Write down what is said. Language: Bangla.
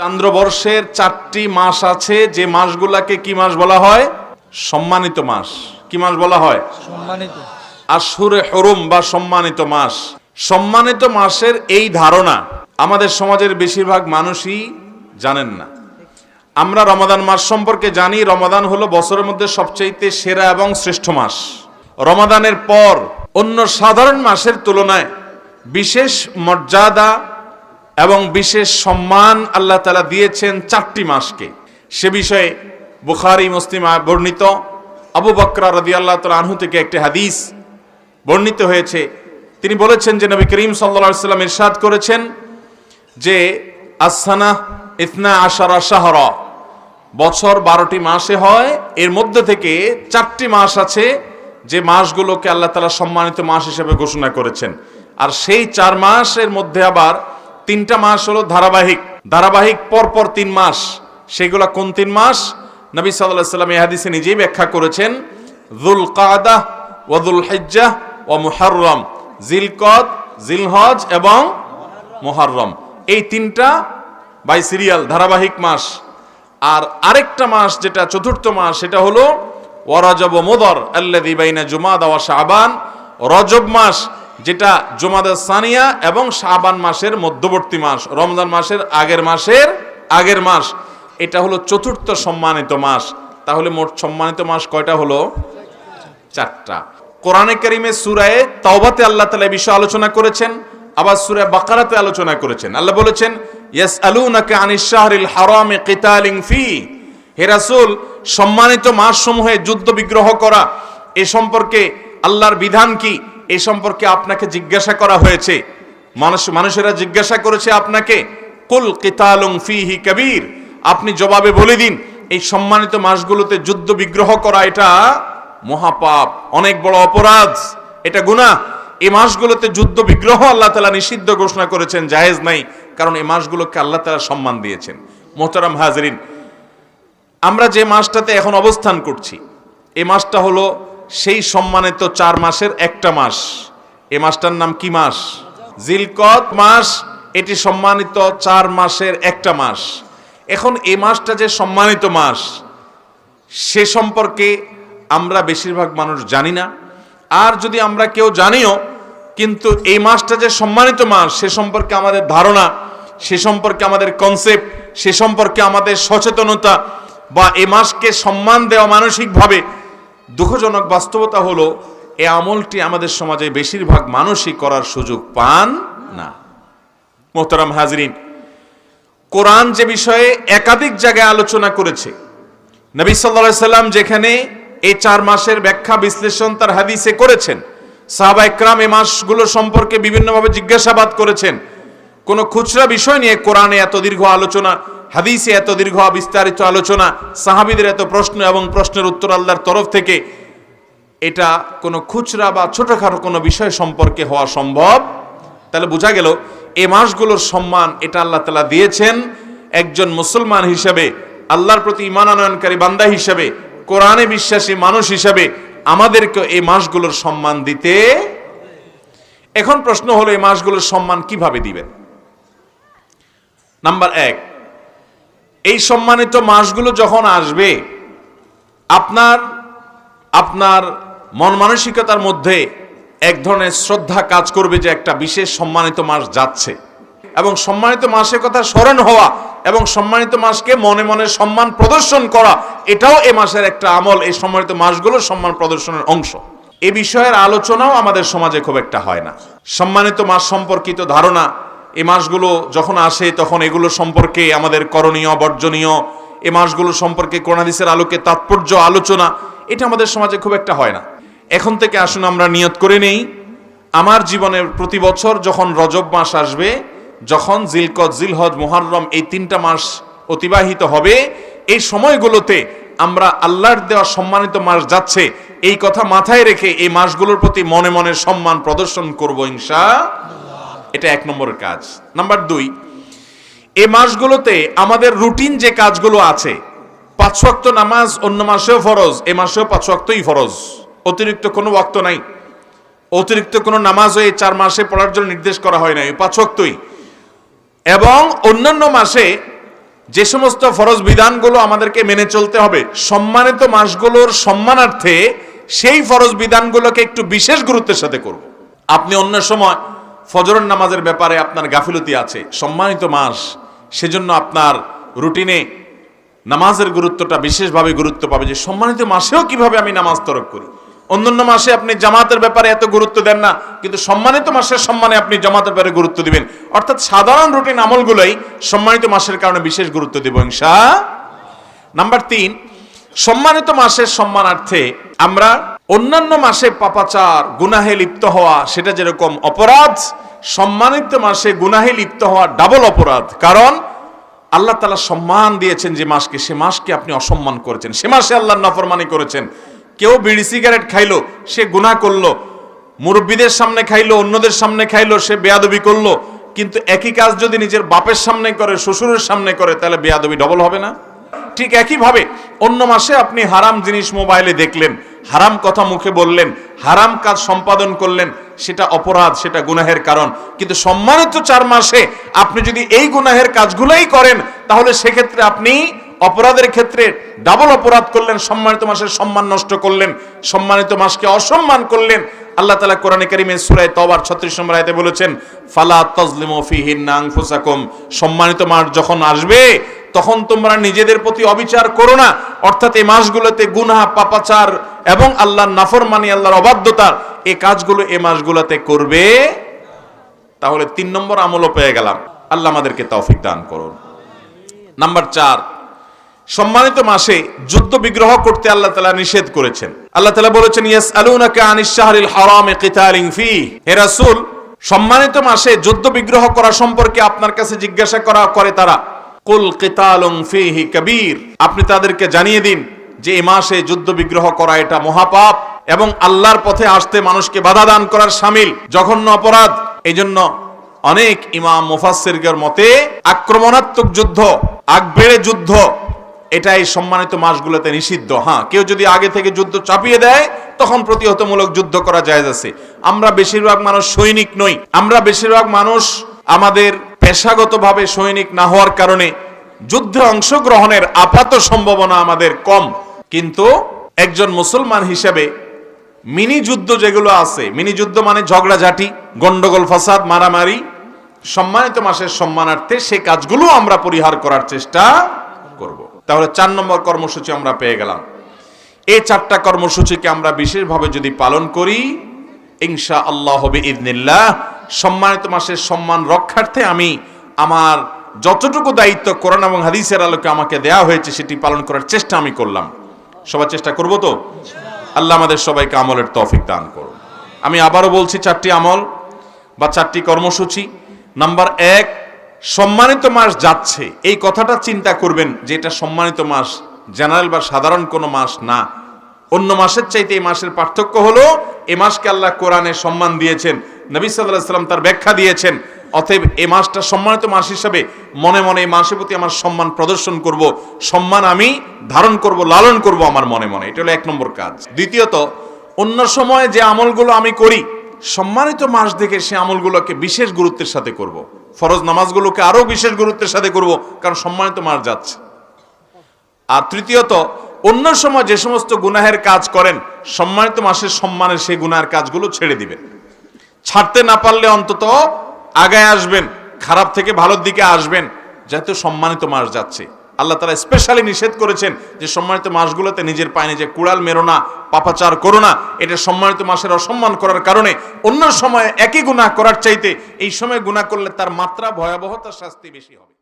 চান্দ্রবর্ষের 4টি মাস আছে, যে মাসগুলাকে কি মাস বলা হয়? সম্মানিত মাস। কি মাস বলা হয়? সম্মানিত। আশহুরে হুরুম বা সম্মানিত মাস। সম্মানিত মাসের এই ধারণা আমাদের সমাজের বেশিরভাগ মানুষই জানেন না। আমরা রমাদান মাস সম্পর্কে জানি, রমাদান হলো বছরের মধ্যে সবচাইতে সেরা এবং শ্রেষ্ঠ মাস। রমাদানের পর অন্য সাধারণ মাসের তুলনায় বিশেষ মর্যাদা এবং বিশেষ সম্মান আল্লাহ তাআলা দিয়েছেন 4টি মাসকে। সে বিষয়ে বুখারী মুসলিম বর্ণিত আবু বকর রাদিয়াল্লাহু তাআলা আনহু থেকে একটি হাদিস বর্ণিত হয়েছে। তিনি বলেছেন যে নবী করিম সাল্লাল্লাহু আলাইহি ওয়াসাল্লাম ইরশাদ করেছেন যে আস-সানাহ 12 শাহরা, বছর 12টি মাসে হয়, এর মধ্যে থেকে 4টি মাস আছে যে মাসগুলোকে আল্লাহ তাআলা সম্মানিত মাস হিসেবে ঘোষণা করেছেন। আর সেই 4 মাসের মধ্যে আবার 3টা মাস হলো ধারাবাহিক পরপর 3 মাস। সেগুলো কোন 3 মাস? নবী সাল্লাল্লাহু আলাইহি ওয়াসাল্লাম এই হাদিসে নিজেই ব্যাখ্যা করেছেন, যুলকাদাহ ওয়া যুলহিজ্জাহ ওয়া মুহররম, জিলকদ, জিলহজ এবং মুহররম, এই 3টা বাই সিরিয়াল ধারাবাহিক মাস। আর আরেকটা মাস যেটা চতুর্থ মাস, সেটা হলো ওয়া রজব ওয়া মুদর আল্লাযী বাইনা জুমাদা ওয়া শাবান, রজব মাস যেটা জুমাদা সানিয়া এবং শাবান মাসের মধ্যবর্তী মাস, রমজান মাসের আগের মাস। এটা হলো চতুর্থ সম্মানিত মাস। তাহলে মোট সম্মানিত মাস কয়টা হলো? 4টা। কোরআনে কারীমে সূরা তাওবাতে আল্লাহ তাআলা এই বিষয়ে আলোচনা করেছেন, আবার সূরা বাকারাতে আলোচনা করেছেন। আল্লাহ বলেছেন, ইয়াসআলুনাকা আনিশ শাহরিল হারামি কিতালিন ফি, হে রাসূল, সম্মানিত মাসসমূহে যুদ্ধ বিগ্রহ করা এ সম্পর্কে আল্লাহর বিধান কি, এ সম্পর্কে আপনাকে জিজ্ঞাসা করা হয়েছে। মানুষেরা জিজ্ঞাসা করেছে আপনাকে, কুল কিতালুন ফিহি কাবীর, আপনি জবাবে বলে দিন এই সম্মানিত মাসগুলোতে যুদ্ধ বিগ্রহ করা এটা মহাপাপ, অনেক বড় অপরাধ, এটা গুনাহ। এই মাসগুলোতে যুদ্ধ বিগ্রহ আল্লাহ তাআলা নিষিদ্ধ ঘোষণা করেছেন, জায়েজ নাই, কারণ এই মাসগুলোকে আল্লাহ তাআলা সম্মান দিয়েছেন। মোহতারাম হাজরিন, আমরা যে মাসটাতে এখন অবস্থান করছি, এই মাসটা হলো সেই সম্মানিত 4 মাসের একটা মাস। এই মাসটার নাম কি মাস? জিলকদ মাস। এটি সম্মানিত 4 মাসের একটা মাস। এখন এই মাসটা যে সম্মানিত মাস, সে সম্পর্কে আমরা বেশিরভাগ মানুষ জানি না। আর যদি আমরা কেউ জানিও, কিন্তু এই মাসটা যে সম্মানিত মাস সে সম্পর্কে আমাদের ধারণা, সে সম্পর্কে আমাদের কনসেপ্ট, সে সম্পর্কে আমাদের সচেতনতা বা এই মাসকে সম্মান দেওয়া মানসিকভাবে, দুঃখজনক বাস্তবতা হলো এই আমলটি আমাদের সমাজে বেশিরভাগ মানুষই করার সুযোগ পান না। মোহতারাম হাজরিন, কোরআন যে বিষয়ে একাধিক জায়গায় আলোচনা করেছে, নবী সাল্লাল্লাহু আলাইহি সাল্লাম যেখানে এই 4 মাসের ব্যাখ্যা বিশ্লেষণ তার হাদিসে করেছেন, সাহাবায়ে কেরাম এই মাসগুলো সম্পর্কে বিভিন্নভাবে জিজ্ঞাসাবাদ করেছেন। কোন খুচরা বিষয় নিয়ে কোরআনে এত দীর্ঘ আলোচনা, হাদিসে এত দীর্ঘ বিস্তারিত আলোচনা, সাহাবীদের এত প্রশ্ন এবং প্রশ্নের উত্তর আল্লাহর তরফ থেকে, এটা কোনো খুচরা বা ছোটখাটো কোনো বিষয় সম্পর্কে হওয়া সম্ভব। তাহলে বোঝা গেল এই মাসগুলোর সম্মান এটা আল্লাহ তাআলা দিয়েছেন একজন মুসলমান হিসেবে, আল্লাহর প্রতি ঈমান আনয়নকারী বান্দা হিসেবে, কোরআনে বিশ্বাসী মানুষ হিসেবে আমাদেরকে এই মাসগুলোর সম্মান দিতে। এখন প্রশ্ন হলো এই মাসগুলোর সম্মান কিভাবে দিবেন? নাম্বার 1, এই সম্মানিত মাসগুলো যখন আসবে, আপনার মন মানসিকতার মধ্যে এক ধরনের শ্রদ্ধা কাজ করবে যে একটা বিশেষ সম্মানিত মাস যাচ্ছে, এবং সম্মানিত মাসের কথা স্মরণ হওয়া এবং সম্মানিত মাসকে মনে মনে সম্মান প্রদর্শন করা, এটাও এই মাসের একটা আমল, এই সম্মানিত মাসগুলোর সম্মান প্রদর্শনের অংশ। এই বিষয়ের আলোচনাও আমাদের সমাজে খুব একটা হয় না। সম্মানিত মাস সম্পর্কিত ধারণা, এই মাসগুলো যখন আসে তখন এগুলো সম্পর্কে আমাদের করণীয় বর্জনীয়, এই মাসগুলো সম্পর্কে কোরআন হাদিসের আলোকে তাৎপর্য আলোচনা, এটা আমাদের সমাজে খুব একটা হয় না। এখন থেকে আসুন আমরা নিয়ত করে নেই, আমার জীবনের প্রতি বছর যখন রজব মাস আসবে, যখন জিলকদ, জিলহজ, মুহররম এই 3টা মাস অতিবাহিত হবে, এই সময়গুলোতে আমরা আল্লাহর দেওয়া সম্মানিত মাস যাচ্ছে এই কথা মাথায় রেখে এই মাসগুলোর প্রতি মনে মনে সম্মান প্রদর্শন করব ইনশাআল্লাহ। এটা 1 নম্বরের কাজ। নাম্বার 2, এই মাসগুলোতে আমাদের রুটিন যে কাজগুলো আছে, 5 ওয়াক্ত নামাজ অন্য মাসেও ফরজ, এই মাসেও 5 ওয়াক্তই ফরজ, অতিরিক্ত কোনো ওয়াক্ত নাই, অতিরিক্ত কোনো নামাজও এই 4 মাসে পড়ার জন্য নির্দেশ করা হয় না, এই 5 ওয়াক্তই। এবং অন্যান্য মাসে যে সমস্ত ফরজ বিধানগুলো আমাদেরকে মেনে চলতে হবে, সম্মানিত মাসগুলোর সম্মানার্থে সেই ফরজ বিধানগুলোকে একটু বিশেষ গুরুত্বের সাথে করব। আপনি অন্য সময় ফজরের নামাজের ব্যাপারে আপনার গাফিলতি আছে, সম্মানিত মাস সেজন্য আপনার রুটিনে নামাজের গুরুত্বটা বিশেষভাবে গুরুত্ব পাবে, যে সম্মানিত মাসেও কিভাবে আমি নামাজ তরক করি। অন্যান্য মাসে আপনি জামাতের ব্যাপারে এত গুরুত্ব দেন না, কিন্তু সম্মানিত মাসের সম্মানে আপনি জামাতের ব্যাপারে গুরুত্ব দিবেন। অর্থাৎ সাধারণ রুটিন আমলগুলোই সম্মানিত মাসের কারণে বিশেষ গুরুত্ব দেব ইনশাআল্লাহ। নাম্বার 3, সম্মানিত মাসের সম্মানার্থে আমরা অন্যান্য মাসে পাপাচার গুনাহে লিপ্ত হওয়া সেটা যেরকম অপরাধ, সম্মানিত মাসে গুনাহে লিপ্ত হওয়া ডাবল অপরাধ। কারণ আল্লাহ তাআলা সম্মান দিয়েছেন যে মাসকে, সে মাসকে আপনি অসম্মান করেছেন, সে মাসে আল্লাহর নাফরমানি করেছেন। কেউ বিড়ি সিগারেট খাইলো, সে গুনাহ করলো, মুরব্বীদের সামনে খাইলো, অন্যদের সামনে খাইলো, সে বেয়াদবি করলো। কিন্তু একই কাজ যদি নিজের বাপের সামনে করে, শ্বশুরের সামনে করে, তাহলে বেয়াদবি ডবল হবে না? ঠিক একইভাবে অন্য মাসে আপনি হারাম জিনিস মোবাইলে দেখলেন, হারাম কথা মুখে বললেন, হারাম কাজ সম্পাদন করলেন, সেটা অপরাধ, সেটা গুনাহের কারণ। কিন্তু সম্মানিত 4 মাসে আপনি যদি এই গুনাহের কাজগুলোই করেন, তাহলে সেক্ষেত্রে আপনি অপরাধের ক্ষেত্রে ডাবল অপরাধ করলেন, সম্মানিত মাসের সম্মান নষ্ট করলেন, সম্মানিত মাসকে অসম্মান করলেন। আল্লাহ তাআলা কোরআনে কারীমে সূরা তাওবার 36 নম্বর আয়াতে বলেছেন, ফালা তাজলিমু ফীহিন্না আনফুসাকুম, সম্মানিত মাস যখন আসবে তখন তোমরা নিজেদের প্রতি অবিচার করো না। অর্থাৎ এই মাসগুলোতে গুনাহ, পাপাচার এবং আল্লাহর নাফরমানি, আল্লাহর অবাধ্যতা, এই কাজগুলো এই মাসগুলোতে করবে। তাহলে 3 নম্বর আমলও পেয়ে গেলাম। আল্লাহ আমাদেরকে তৌফিক দান করুন। নাম্বার 4, সম্মানিত মাসে যুদ্ধ বিগ্রহ করতে আল্লাহ তাআলা নিষেধ করেছেন। আল্লাহ তাআলা বলেছেন, ইয়াসআলুনাকা আনিশ শাহরিল হারামি কিতালিন ফীহি, হে রাসূল সম্মানিত মাসে যুদ্ধ বিগ্রহ করা সম্পর্কে আপনার কাছে জিজ্ঞাসা করে তারা, কুল কিতালুন ফীহি কাবীর, আপনি তাদেরকে জানিয়ে দিন যে এই মাসে যুদ্ধ বিগ্রহ করা এটা মহাপাপ এবং আল্লাহর পথে আসতে মানুষকে বাধা দান করার শামিল, জঘন্য অপরাধ। এইজন্য অনেক ইমাম মুফাসসিরদের মতে আক্রমণাত্মক যুদ্ধ, আগবেড়ে যুদ্ধ, এটাই সম্মানিত মাসগুলোতে নিষিদ্ধ। হ্যাঁ, কেউ যদি আগে থেকে যুদ্ধ চাপিয়ে দেয় তখন প্রতিহতমূলক যুদ্ধ করা জায়েজ আছে। আমরা বেশিরভাগ মানুষ সৈনিক নই, আমরা বেশিরভাগ মানুষ আমাদের পেশাগতভাবে সৈনিক না হওয়ার কারণে যুদ্ধে অংশগ্রহণের আপাত সম্ভাবনা আমাদের কম। কিন্তু একজন মুসলমান হিসেবে মিনি যুদ্ধ যেগুলো আছে, মিনি যুদ্ধ মানে ঝগড়াঝাটি, গন্ডগোল, ফাসাদ, মারামারি, সম্মানিত মাসের সম্মানার্থে সেই কাজগুলো আমরা পরিহার করার চেষ্টা করব। তাহলে 4 নম্বর কর্মসূচি আমরা পেয়ে গেলাম। এই 4টা কর্মসূচিকে আমরা বিশেষভাবে যদি পালন করি, ইনশাআল্লাহ বিইذনিল্লাহ সম্মানিত মাসের সম্মান রক্ষার্থে আমি আমার যতটুকু দায়িত্ব কোরআন এবং হাদিসের আলোকে আমাকে দেয়া হয়েছে সেটি পালন করার চেষ্টা আমি করলাম। সবাই চেষ্টা করব তো? আল্লাহ আমাদের সবাইকে আমলের তৌফিক দান করুন। আমি আবারও বলছি 4টি আমল বা 4টি কর্মসূচি। নাম্বার 1, সম্মানিত মাস যাচ্ছে, এই কথাটা চিন্তা করবেন যে এটা সম্মানিত মাস, জেনারেল বা সাধারণ কোনো মাস না। অন্য মাসের চাইতে এই মাসের পার্থক্য হলো এই মাসকে আল্লাহ কোরআনে সম্মান দিয়েছেন, নবী সাল্লাল্লাহু আলাইহি ওয়াসাল্লাম তার ব্যাখ্যা দিয়েছেন। অতএব এই মাসটা সম্মানিত মাস হিসেবে মনে মনে এই মাসের প্রতি আমার সম্মান প্রদর্শন করব, সম্মান আমি ধারণ করব, লালন করব আমার মনে মনে। এটা হলো 1 নম্বর কাজ। দ্বিতীয়ত, অন্য সময় যে আমলগুলো আমি করি সম্মানিত মাস দেখে সে আমলগুলোকে বিশেষ গুরুত্বের সাথে করব। ফরজ নামাজগুলোকে আরো বিশেষ গুরুত্বের সাথে করব, কারণ সম্মানিত মাস যাচ্ছে। আর তৃতীয়ত, অন্য সময় যে সমস্ত গুনাহের কাজ করেন সম্মানিত মাসের সম্মানের সেই গুনাহের কাজগুলো ছেড়ে দিবেন। ছাড়তে না পারলে অন্তত আগায় আসবেন, খারাপ থেকে ভালোর দিকে আসবেন, যেহেতু সম্মানিত মাস যাচ্ছে। আল্লাহ তাআলা স্পেশালি নিষেধ করেছেন যে সম্মানিত মাসগুলোতে নিজের পায়ে নিজে কুড়াল মেরো না, পাপাচার করো না। এটা সম্মানিত মাসের অসম্মান করার কারণে অন্য সময় একই গুনাহ করার চাইতে এই সময় গুনাহ করলে তার মাত্রা, ভয়াবহতার শাস্তি বেশি হবে।